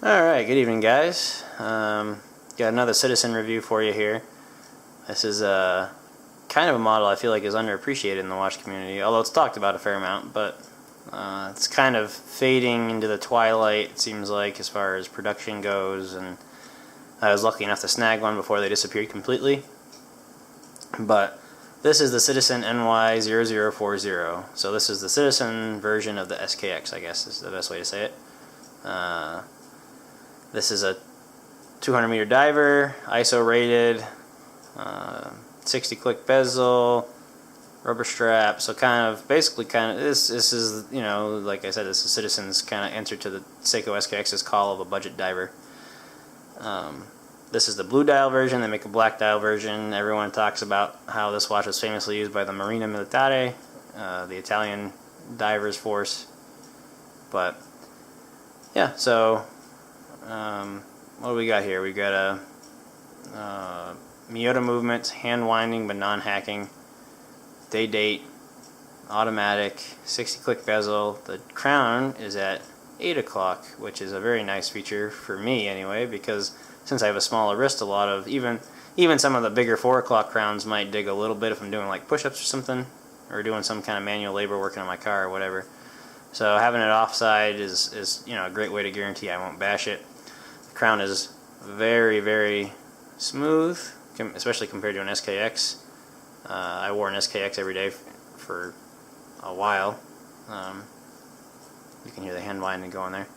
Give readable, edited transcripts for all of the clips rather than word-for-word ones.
Alright, good evening guys. Got another Citizen review for you here. This is kind of a model I feel like is underappreciated in the watch community, although it's talked about a fair amount, but it's kind of fading into the twilight, it seems like, as far as production goes, and I was lucky enough to snag one before they disappeared completely. But this is the Citizen NY0040, so this is the Citizen version of the SKX, I guess is the best way to say it. This is a 200 meter diver, ISO rated, 60 click bezel, rubber strap, so basically this is, you know, like I said, this is Citizen's kind of answer to the Seiko SKX's call of a budget diver. This is the blue dial version. They make a black dial version. Everyone talks about how this watch was famously used by the Marina Militare, the Italian divers force. But yeah, so what do we got here? We got a Miyota movement, hand winding but non-hacking, day date, automatic, 60 click bezel. The crown is at 8 o'clock, which is a very nice feature for me anyway, because since I have a smaller wrist, a lot of even some of the bigger 4 o'clock crowns might dig a little bit if I'm doing like push-ups or something, or doing some kind of manual labor working on my car or whatever. So having it offside is you know, a great way to guarantee I won't bash it. The crown is very, very smooth, especially compared to an SKX. I wore an SKX every day for a while. You can hear the hand winding going there.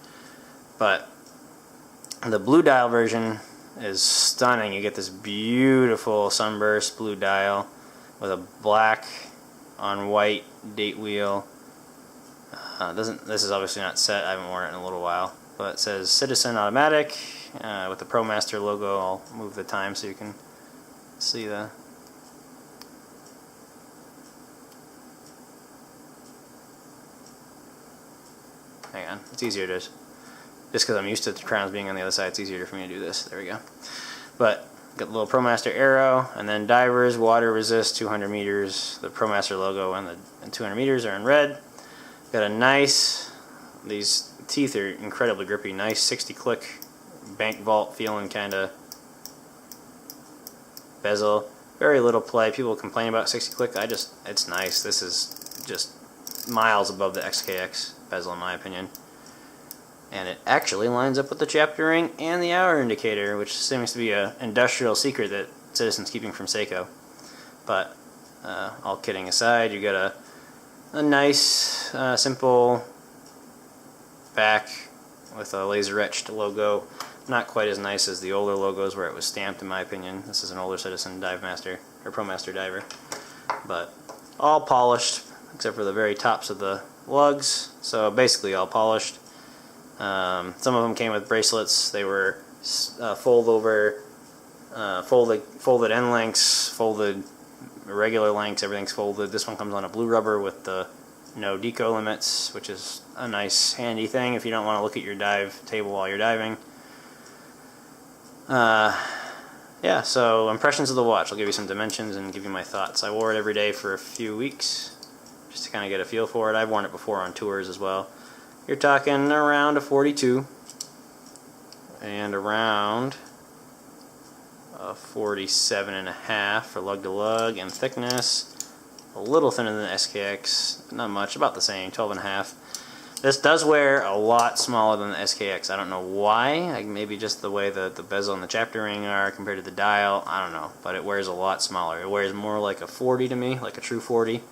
But the blue dial version is stunning. You get this beautiful sunburst blue dial with a black on white date wheel. This is obviously not set. I haven't worn it in a little while, but it says Citizen automatic with the ProMaster logo. I'll move the time so you can see the. Hang on, it's easier to. Just because I'm used to the crowns being on the other side, it's easier for me to do this. There we go. But got the little ProMaster arrow, and then divers, water resist, 200 meters. The ProMaster logo and the 200 meters are in red. Got a nice, these teeth are incredibly grippy, nice 60 click bank vault feeling kind of bezel. Very little play. People complain about 60 click. It's nice. This is just miles above the XKX bezel in my opinion. And it actually lines up with the chapter ring and the hour indicator, which seems to be an industrial secret that Citizen's keeping from Seiko. But all kidding aside, you got a nice, simple back with a laser etched logo. Not quite as nice as the older logos where it was stamped, in my opinion. This is an older Citizen dive master or ProMaster diver, but all polished except for the very tops of the lugs. So basically all polished. Some of them came with bracelets. They were folded end lengths, folded regular lengths, everything's folded. This one comes on a blue rubber with the no deco limits, which is a nice handy thing if you don't want to look at your dive table while you're diving. Yeah, so impressions of the watch. I'll give you some dimensions and give you my thoughts. I wore it every day for a few weeks just to kind of get a feel for it. I've worn it before on tours as well. You're talking around a 42 and around a 47.5 for lug to lug, and thickness a little thinner than the SKX, not much, about the same, 12.5. This does wear a lot smaller than the SKX. I don't know why. Like maybe just the way the bezel and the chapter ring are compared to the dial. I don't know, but it wears a lot smaller. It wears more like a 40 to me, like a true 40.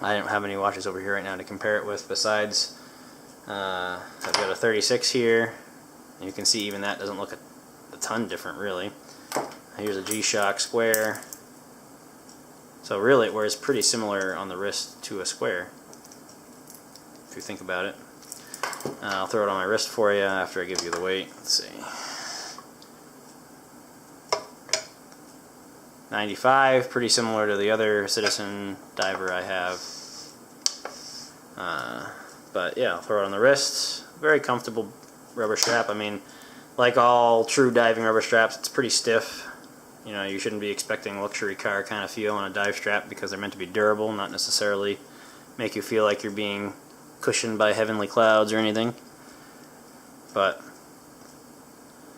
I don't have any watches over here right now to compare it with besides I've got a 36 here. You can see even that doesn't look a ton different really. Here's a G-Shock square. So really it wears pretty similar on the wrist to a square if you think about it. I'll throw it on my wrist for you after I give you the weight. Let's see. 95, pretty similar to the other Citizen diver I have. But yeah, I'll throw it on the wrist. Very comfortable rubber strap. I mean, like all true diving rubber straps, it's pretty stiff. You know, you shouldn't be expecting luxury car kind of feel on a dive strap because they're meant to be durable, not necessarily make you feel like you're being cushioned by heavenly clouds or anything. But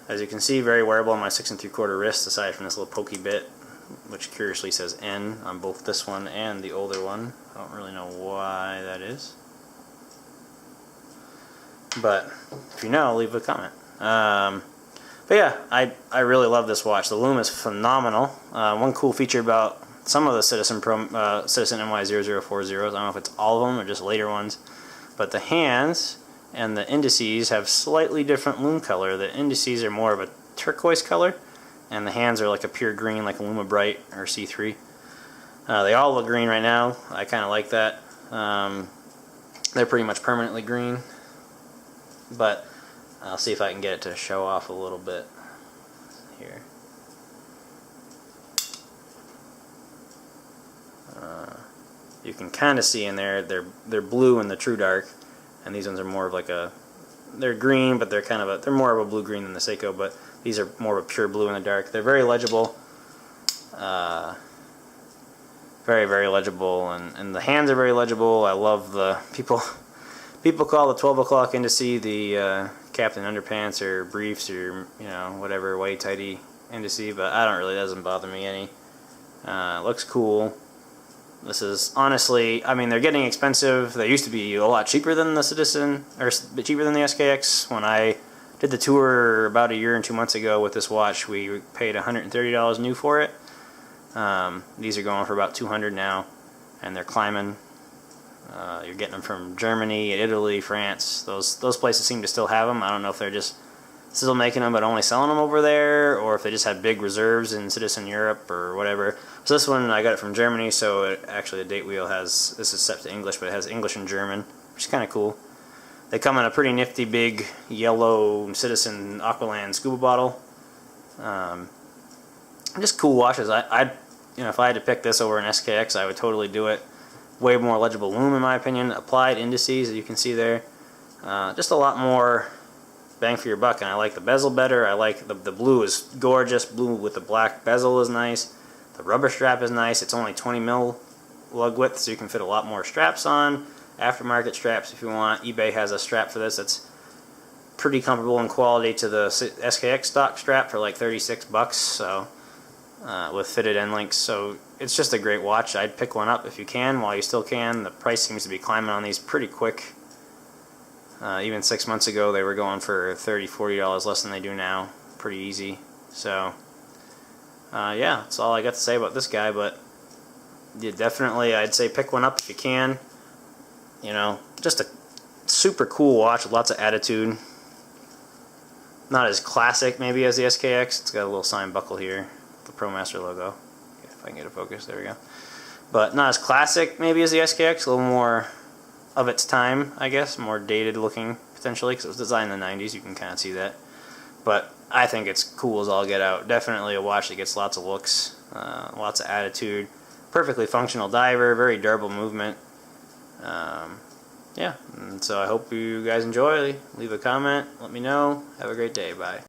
as you can see, very wearable on my 6 3/4 wrist, aside from this little pokey bit, which curiously says N on both this one and the older one. I don't really know why that is. But if you know, leave a comment. But yeah, I really love this watch. The lume is phenomenal. One cool feature about some of the Citizen NY0040s, I don't know if it's all of them or just later ones, but the hands and the indices have slightly different lume color. The indices are more of a turquoise color, and the hands are like a pure green, like a Luma Bright or C3. They all look green right now. I kind of like that. They're pretty much permanently green, but I'll see if I can get it to show off a little bit here. You can kind of see in there they're blue in the true dark, and these ones are more of like they're green, but they're more of a blue green than the Seiko, but these are more of a pure blue in the dark. They're very legible, very legible, and the hands are very legible. I love the people call the 12 o'clock indice the Captain Underpants or briefs or whatever white tighty indice, but I don't really, it doesn't bother me any. It looks cool. This is honestly, I mean, they're getting expensive. They used to be a lot cheaper than the Citizen, or cheaper than the SKX. When I did the tour about a year and 2 months ago with this watch, we paid $130 new for it. These are going for about $200 now, and they're climbing. You're getting them from Germany, Italy, France. Those places seem to still have them. I don't know if they're just still making them but only selling them over there, or if they just have big reserves in Citizen Europe or whatever. So this one, I got it from Germany, so actually the date wheel has, this is set to English, but it has English and German, which is kind of cool. They come in a pretty nifty big yellow Citizen Aqualand scuba bottle. Just cool watches. If I had to pick this over an SKX, I would totally do it. Way more legible lume in my opinion. Applied indices, as you can see there. Just a lot more bang for your buck, and I like the bezel better. I like the blue is gorgeous. Blue with the black bezel is nice. The rubber strap is nice. It's only 20 mil lug width, so you can fit a lot more straps on. Aftermarket straps if you want. eBay has a strap for this that's pretty comparable in quality to the SKX stock strap for like 36 bucks. So with fitted end links, so it's just a great watch. I'd pick one up if you can while you still can. The price seems to be climbing on these pretty quick. Even 6 months ago they were going for $30, $40 less than they do now. Pretty easy. So yeah, that's all I got to say about this guy, but yeah, definitely I'd say pick one up if you can. Just a super cool watch with lots of attitude. Not as classic maybe as the SKX. It's got a little sign buckle here, the ProMaster logo. If I can get it focused, there we go. But not as classic maybe as the SKX, a little more of its time, I guess, more dated looking potentially, because it was designed in the 90s, you can kind of see that. But I think it's cool as all get out. Definitely a watch that gets lots of looks, lots of attitude, perfectly functional diver, very durable movement. Yeah, and so I hope you guys enjoy. Leave a comment, let me know. Have a great day. Bye.